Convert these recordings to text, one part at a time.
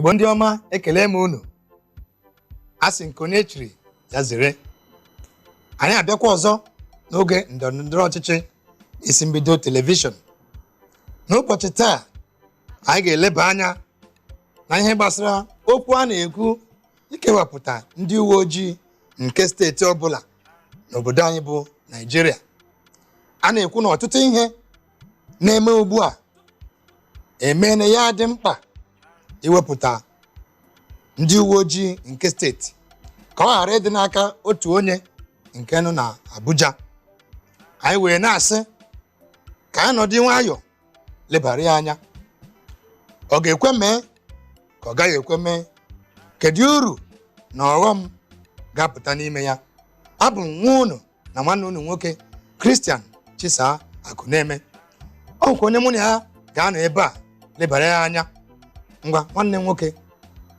Igbo ndị ọma, ekele m unu. Asị nke onye chiri ya zere. Anyị abịakwa ọzọ n'oge ndọrọndọrọ ọchịchị isi mbido telivishọn. N'ụbọchị taa, anyị ga-eleba anya na ihe gbasara okwu a na-ekwu ikewapụta ndị uwe ojii nke steeti ọbụla n'obodo anyị bụ Naịjirịa. A na-ekwu na ọtụtụ ihe na-eme ugbu a emene ya dị mkpa iwepụta ndị uwe ojii nke steeti ka ọ ghara ịdị n'aka otu onye nke nọ na Abuja. Anyị wee na-asị ka anyị nọdụ nwayọọ lebara ya anya. Ọ ga-ekwe mee ka ọ gaghị ekwe mee? Kedu uru na ọghọm ga-apụta n'ime ya? Abụ m nwa unu na nwanne unu nwoke Christian Chisaa Akụneme. Ọ bụkwa onye mụ na ya ga-anọ ebe a lebara ya anya. Ngwa nwanne m nwoke,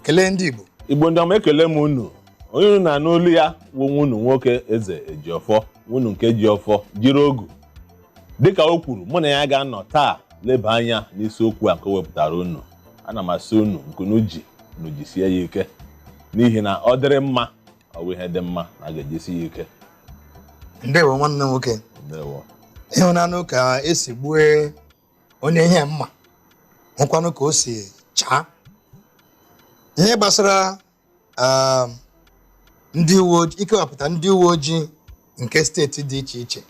kelee ndị Igbo. Igbo ndị ọma, ekele m unu. Onye unu na n'olu ya bụ nwa unu nwoke Eze Ejiọfọ, unu nke Ejiọfọ jiri ogu. Dịka o kwuru, mụ na ya ga-anọ taa leba anya n'isiokwu a nke o wepụtara unu. Ana m asị unu nkunu ji unu jisie ya ike, n'ihi na ọ dịrị mma ọ bụ ihe dị mma na a ga-ejisi ya ike. Ndewo nwanne nwoke. Ndewo. Ịhụnanụ ka esi gbue onye ihe mma, hụkwanụ ka o si chaa. Ihe gbasara ndị uwe ojii, ikewapụta ndị uwe ojii nke steeti dị iche iche,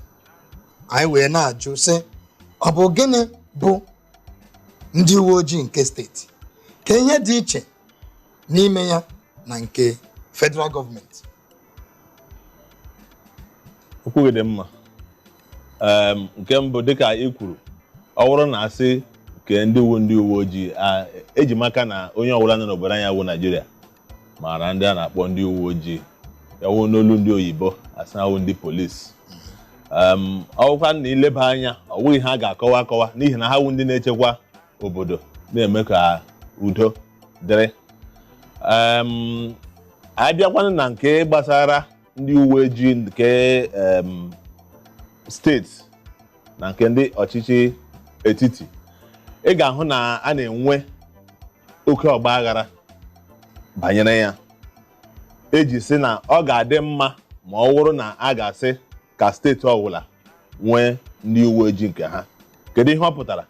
anyị wee na-ajụ sị, ọ bụ gịnị bụ ndị uwe ojii nke steeti? Ka ihe dị iche n'ime ya na nke federal gọọmenti? Okwu gị dị mma. Nke mbụ, dịka ị kwuru, ọ bụrụ na asị nke ndị uwe ojii, eji maka na onye ọbụla nọ n'obodo anyị bụ Naịjirịa maara ndị a na-akpọ ndị uwe ojii. Ya wụ n'olu ndị oyibo asị na ndị polisi. Ọgwụkwa na ileba anya, ọ bụghị ha ga-akọwa akọwa, n'ihi na ha wụ ndị na-echekwa obodo, na-eme ka udo dịrị. Abịakwanụ na nke gbasara ndị uwe ojii nke steeti na nke ndị ọchịchị etiti, ị ga-ahụ na a na-enwe oke ọgba aghara banyere ya. Eji sị na ọ ga-adị mma ma ọ bụrụ na a ga-asị ka steeti ọbụla nwee ndị uwe ojii nke ha. Kedu ihe ọ pụtara?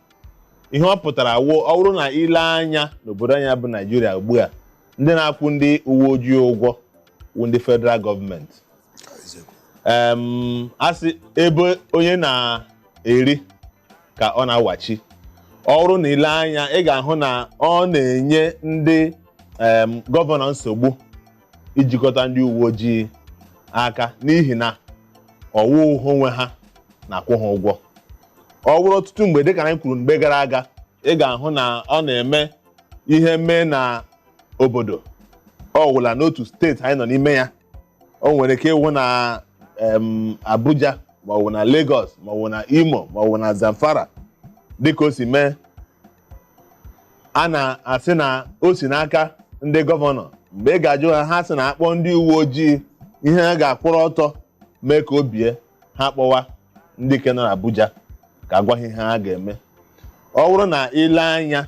Ihe ọ pụtara ọ bụrụ na ile anya n'obodo anyị bụ Naịjirịa ugbu a, ndị na-akwụ ndị uwe ojii ụgwọ wụ ndị federal gọọmenti. Asị ebe onye na-eri ka ọ na-awachi. Ọ bụrụ na ile anya, ị ga-ahụ na ọ na-enye ndị gọvanọ nsogbu ijikọta ndị uwe ojii aka, n'ihi na ọwụ onwe ha na-akwụ ha ụgwọ. Ọ bụrụ ọtụtụ mgbe, dịka anyị kwuru mgbe gara aga, ị ga-ahụ na ọ na-eme ihe mee na obodo ọwụla n'otu steeti anyị nọ n'ime ya. O nwere ike ịwụ na Abuja, ma ọ bụ na Lagos, ma ọ bụ na Imo, ma ọ bụ na Zamfara. Dịka o si mee, a na-asị na o si n'aka ndị gọvanọ. Mgbe ị ga-ajụ ha, ha sị na akpọ ndị uwe ojii, ihe ha ga-akwụrụ ọtọ mee ka o bie, ha kpọwa ndị ke nọ n'Abuja ka agwa ha ihe ha ga-eme. Ọ bụrụ na ile anya,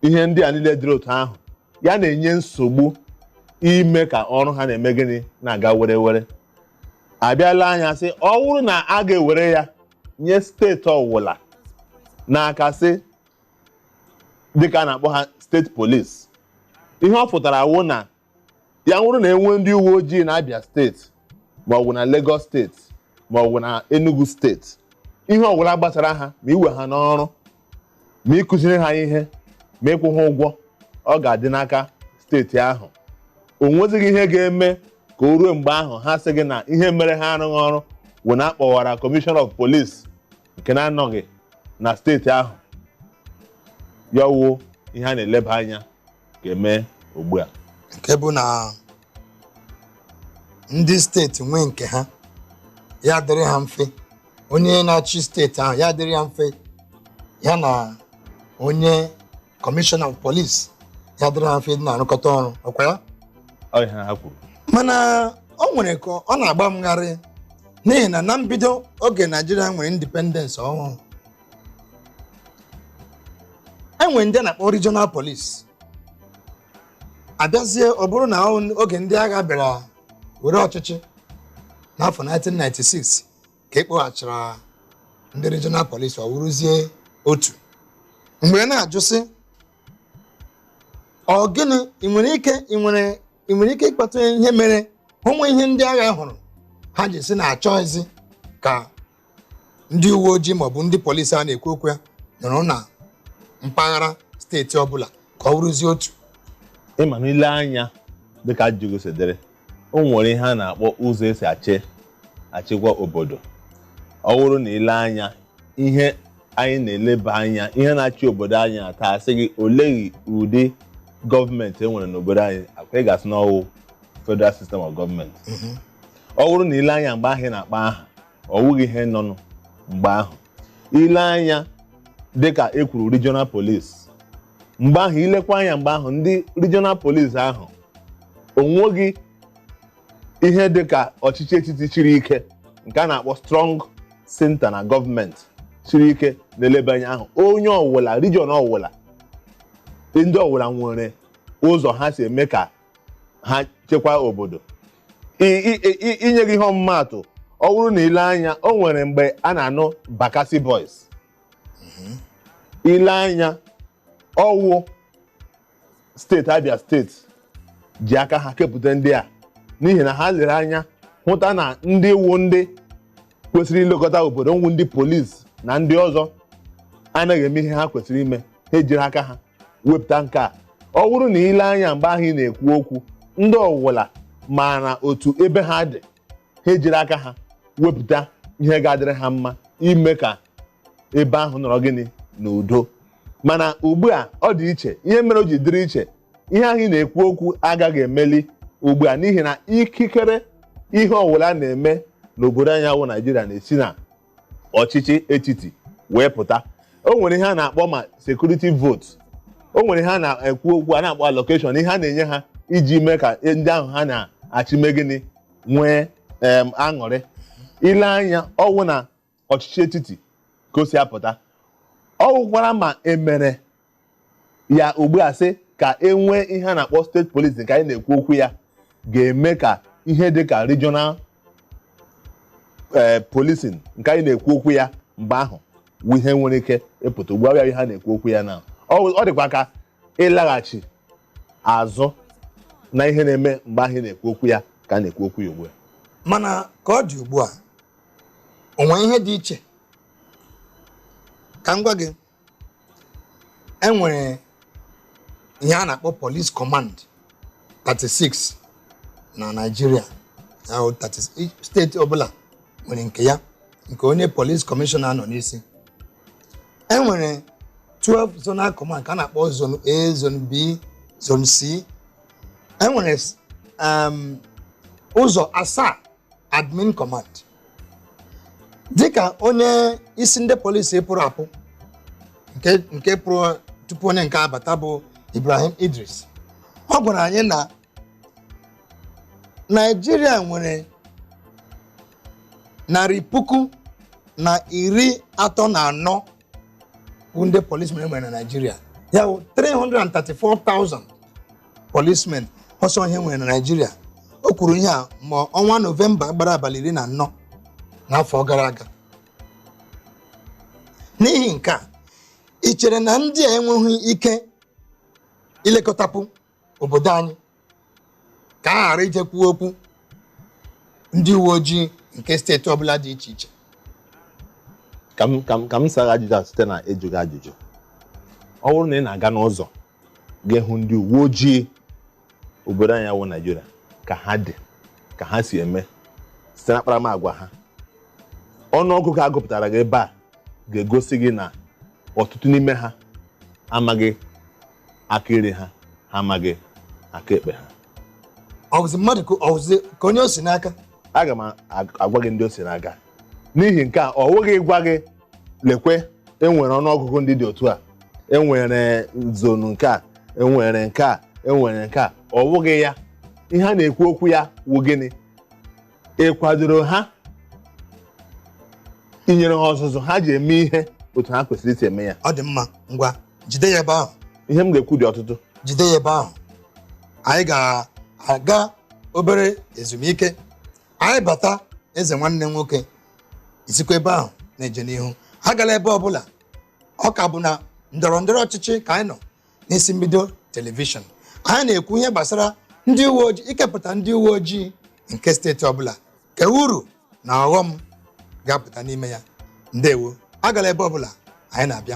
ihe ndị a niile dịrị otu ahụ, ya na-enye nsogbu ime ka ọrụ ha na-eme gịnị na-aga were were. Abịala anya sị, ọ bụrụ na a ga-ewere ya nye steeti ọwụla n'aka, sị dịka a na-akpọ ha steeti polisi, ihe ọ pụtara wụ na ya nwụrụ na enwe ndị uwe ojii na Abia steeti, ma ọ bụ na Lagos steeti, ma ọ bụ na Enugu steeti, ihe ọbụla gbasara ha, ma iwe ha n'ọrụ, ma ịkụziri ha ihe, ma ịkwụ ha ụgwọ, ọ ga-adị n'aka steeti ahụ. O nwezighị ihe ga-eme ka o ruo mgbe ahụ ha sị gị na ihe mere ha arụghị ọrụ bụ na akpọwara Commissioner of Police nke na-anọghị na steeti ahụ. Ya wuo ihe a na-eleba anya ga-eme ugbu a. Nke bụ na ndị steeti nwee nke ha, ya dịrị ha mfe. Onye na-achị steeti ahụ ya dịrị ya mfe, ya na onye Commissioner of Police ya dịrị ha mfe dị na-arụkọta ọrụ. Ọkwa ya? Ọ ihe ha kwuru. Mana o nwere ka ọ na-agba mgharị, n'ihi na mbido oge Nigeria nwere independence ọhụrụ, enwere ndị na-akpọ regional police. abịazie ọ bụrụ na oge ndị agha bịara were ọchịchị n'afọ 1996 ka ekpoghachara ndị regional police ọ wụrụzie otu mgbe na-ajụsị ọ gịnị ị nwere ike ịkpata ihe mere onwe ihe ndị agha hụrụ ha ji si na-achọghịzi ka ndị uwe ojii maọbụ ndị polisi a na-ekwu okwu ya nọrọ na mpaghara steeti ọbụla ka ọ wụrụzie otu. Ịma n'ile anya dịka ajụjụ sedere o nwere ihe a na-akpọ ụzọ esi achịkwa obodo. Ọ bụrụ na ile anya ihe anyị na-eleba anya ihe na-achị obodo anyị taa asị gị oleghị ụdị gọọmenti enwere n'obodo anyị akwa ị ga-asị n'ọwụ federal system of government. Ọ bụrụ na ile anya mgbe ahụ ị na-akpa aha ọ wụghị ihe nọnụ mgbe ahụ. Ile anya dịka e kwuru regional police mgbe ahụ ilekwa anya mgbe ahụ ndị regional police ahụ onweghị ihe dịka ọchịchị etiti chiri ike nke a na-akpọ strong center na gọọmenti chiri ike na-eleba anya ahụ. Onye ọwụla region ọwụla ndị ọwụla nwere ụzọ ha si eme ka ha chekwaa obodo. Inye gị ihe ọmụmaatụ ọ bụrụ na ile anya o nwere mgbe a na-anụ Bakassi Boys. Ile anya ọwụ steeti Abia steeti ji aka ha kepụta ndị a n'ihi na ha lere anya hụta na ndị wu ndị kwesịrị ilekọta obodo nwụ ndị polisi na ndị ọzọ anaghị eme ihe ha kwesịrị ime ha ejiri aka ha wepụta nke a. Ọ bụrụ na ile anya mgbe ahụ ị na-ekwu okwu ndị ọwụla maara otu ebe ha dị ha ejiri aka ha wepụta ihe ga-adịrị ha mma ime ka ebe ahụ nọrọ gịnị n'udo. Mana ugbu a ọ dị iche ihe mere o ji dịrị iche ihe ahụ ị na-ekwu okwu agaghị emeli ugbu a n'ihi na ikikere ihe ọwụla na-eme n'obodo anyị wụ Naijiria na-esi na ọchịchị etiti wee pụta. O nwere ihe a na-akpọ ma security vote, o nwere ihe a na-ekwu okwu a na-akpọ allocation, ihe a na-enye ha iji mee ka ndị ahụ ha na-achị mee gịnị nwee aṅụrị. Ile anya ọwụ na ọchịchị etiti ka o si apụta ọ wụkwara ma emere ya ugbu a sị ka enwee ihe a na-akpọ steeti police nke anyị na-ekwu okwu ya ga-eme ka ihe dị ka regional policing nke anyị na-ekwu okwu ya mgbe ahụ wụ ihe nwere ike ịpụta. Ugbu a ihe ha na-ekwu okwu ya na ọ dịkwa ka ịlaghachi azụ na ihe na-eme mgbe ahụ na-ekwu okwu ya ka a na-ekwu okwu ya ugbu a. Mana ka ọ dị ugbu a onwe ihe dị iche ka m gwa gị enwere ihe a na-akpọ police command 36 na Nigeria. Steeti ọbụla nwere nke ya nke onye police commissioner nọ n'isi. Enwere 12 zonal command ka a na-akpọ zone A, zone B, zone C. Enwere ụzọ asaa admin command. Dịka onye isi ndị polisi pụrụ apụ nke pụrụ tupu onye nke abata bụ Ibrahim Idris, ọ gwara anyị na Nigeria nwere 134,000 ndị policemen nwere na Nigeria. Ya bụ 334,000 policemen ọsọ ihe nwere na Nigeria. O kwuru ihe a ma ọnwa Novemba gbara abalị 14 n'afọ gara aga. N'ihi nke a ị chere na ndị a enweghị ike ilekọtapụ obodo anyị ka a ghara ijekwu okwu ndị uwe ojii nke steeti ọbụla dị iche iche? Ka m sara ajụjụ a site na ịjụ gị ajụjụ. Ọ bụrụ na ị na-aga n'ụzọ ga-ehụ ndị uwe ojii obodo anyị wụ Naijiria ka ha dị ka ha si eme site na akparamagwa ha, ọnụọgụgụ agụpụtara gị ebe a ga-egosi gị na ọtụtụ n'ime ha amaghị aka ire ha amaghị aka ekpe ha. Ọ bụzi mmadụ ka onye o si n'aka? Aga m agwa gị ndị o si n'aka. N'ihi nke a ọ nweghị ịgwa gị lekwe enwere ọnụọgụgụ ndị dị otu a, enwere zonu nke a, enwere nke a, enwere nke a. Ọ bụghị ya. Ihe a na-ekwu okwu ya wụ gịnị? Ịkwadoro ha inyere ha ọzụzụ ha ji eme ihe otu ha kwesịrị isi eme ya. Ọ dị mma, ngwa jide ya ebe ahụ. Ihe m ga-ekwu dị ọtụtụ. Jide ya ebe ahụ. anyị ga-aga obere ezumike, anyị bata eze nwanne nwoke isikwa ebe ahụ na-eje n'ihu. Agala ebe ọbụla, ọ ka bụ na ndọrọndọrọ ọchịchị ka anyị nọ n'isi mbido telivishọn. Anyị na-ekwu ihe gbasara ndị uwe ojii, ikepụta ndị uwe ojii nke steeti ọbụla, ka uru na ọghọm ga-apụta n'ime ya. Ndewo, agala ebe ọbụla, anyị na-abịa.